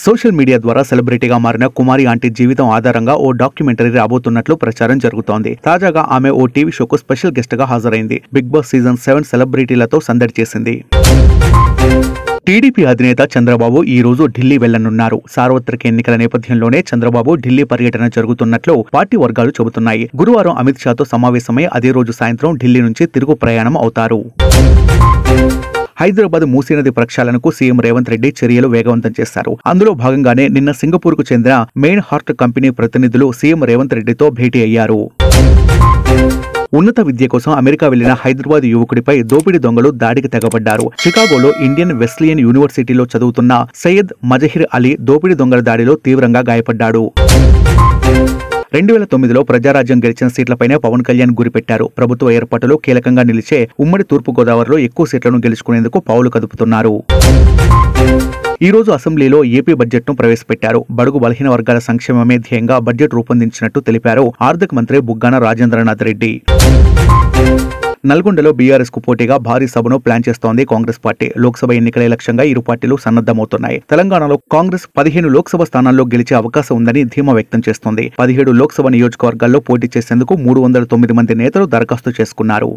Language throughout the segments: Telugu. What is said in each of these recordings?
సోషల్ మీడియా ద్వారా సెలబ్రిటీగా మారిన కుమారి ఆంటీ జీవితం ఆధారంగా ఓ డాక్యుమెంటరీ రాబోతున్నట్లు ప్రచారం జరుగుతోంది. తాజాగా ఆమె ఓ టీవీ షోకు స్పెషల్ గెస్ట్ గా హాజరైంది. బిగ్ బాస్ సీజన్ 7 సెలబ్రిటీలతో సందడి చేసింది. టీడీపీ అధినేత చంద్రబాబు ఈ రోజు ఢిల్లీ వెళ్లనున్నారు. సార్వత్రిక ఎన్నికల నేపథ్యంలోనే చంద్రబాబు ఢిల్లీ పర్యటన జరుగుతున్నట్లు పార్టీ వర్గాలు చెబుతున్నాయి. గురువారం అమిత్ షాతో సమావేశమై అదే రోజు సాయంత్రం ఢిల్లీ నుంచి తిరుగు ప్రయాణం అవుతారు. హైదరాబాద్ మూసీ నది ప్రక్షాళనకు సీఎం రేవంత్ రెడ్డి చర్యలు వేగవంతం చేశారు. అందులో భాగంగానే నిన్న సింగపూర్ కు చెందిన మెయిన్ హార్ట్ కంపెనీ ప్రతినిధులు సీఎం రేవంత్ రెడ్డితో భేటీ అయ్యారు. ఉన్నత విద్య కోసం అమెరికా వెళ్లిన హైదరాబాద్ యువకుడిపై దోపిడీ దొంగలు దాడికి తెగబడ్డారు. చికాగోలో ఇండియన్ వెస్లియన్ యూనివర్సిటీలో చదువుతున్న సయ్యద్ మజహిర్ అలీ దోపిడీ దొంగల దాడిలో తీవ్రంగా గాయపడ్డాడు. 2009లో ప్రజారాజ్యం గెలిచిన సీట్లపైనే పవన్ కళ్యాణ్ గురిపెట్టారు. ప్రభుత్వ ఏర్పాటులో కీలకంగా నిలిచే ఉమ్మడి తూర్పుగోదావరిలో ఎక్కువ సీట్లను గెలుచుకునేందుకు పావులు కదుపుతున్నారు. ఈ రోజు అసెంబ్లీలో ఏపీ బడ్జెట్ ను ప్రవేశపెట్టారు. బడుగు బలహీన వర్గాల సంక్షేమమే ధ్యేయంగా బడ్జెట్ రూపొందించినట్టు తెలిపారు ఆర్థిక మంత్రి బుగ్గన రాజేంద్రనాథ్ రెడ్డి. నల్గొండలో బీఆర్ఎస్ కు పోటీగా భారీ సభను ప్లాన్ చేస్తోంది కాంగ్రెస్ పార్టీ. లోక్సభ ఎన్నికల లక్ష్యంగా ఇరు పార్టీలు సన్నద్దమవుతున్నాయి. తెలంగాణలో కాంగ్రెస్ 15 లోక్సభ స్థానాల్లో గెలిచే అవకాశం ఉందని ధీమా వ్యక్తం చేస్తోంది. 17 లోక్సభ నియోజకవర్గాల్లో పోటీ చేసేందుకు 309 మంది నేతలు దరఖాస్తు చేసుకున్నారు.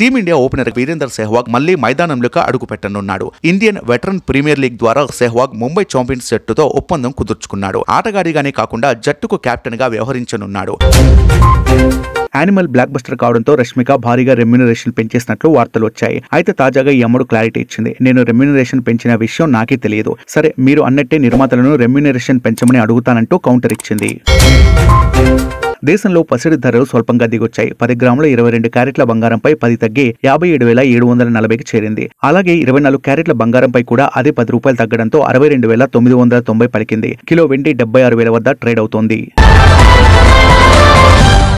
టీమిండియా ఓపెనర్ వీరేందర్ సెహ్వాగ్ మళ్లీ మైదానంలోకి అడుగు పెట్టనున్నాడు. ఇండియన్ వెటరన్ ప్రీమియర్ లీగ్ ద్వారా సెహ్వాగ్ ముంబై ఛాంపియన్స్ జట్టుతో ఒప్పందం కుదుర్చుకున్నాడు. ఆటగాడిగానే కాకుండా జట్టుకు కెప్టెన్ గా వ్యవహరించనున్నాడు. యానిమల్ బ్లాక్ బస్టర్ కావడంతో రష్మిక భారీగా రెమ్యూనరేషన్ పెంచేసినట్లు వార్తలు వచ్చాయి. అయితే తాజాగా ఈ అమ్మడు క్లారిటీ ఇచ్చింది. నేను రెమ్యూనరేషన్ పెంచిన విషయం నాకే తెలియదు. సరే, మీరు అన్నట్టే నిర్మాతలను రెమ్యూనరేషన్ పెంచమని అడుగుతానంటూ కౌంటర్ ఇచ్చింది. దేశంలో పసిడి ధరలు స్వల్పంగా దిగొచ్చాయి. 10 గ్రాముల 22 క్యారెట్ల బంగారంపై 10 తగ్గి 57,740కి చేరింది. అలాగే 24 క్యారెట్ల బంగారంపై కూడా అదే 10 రూపాయలు తగ్గడంతో 62,990 పలికింది. కిలో వెండి 76,000 వద్ద ట్రేడ్ అవుతోంది.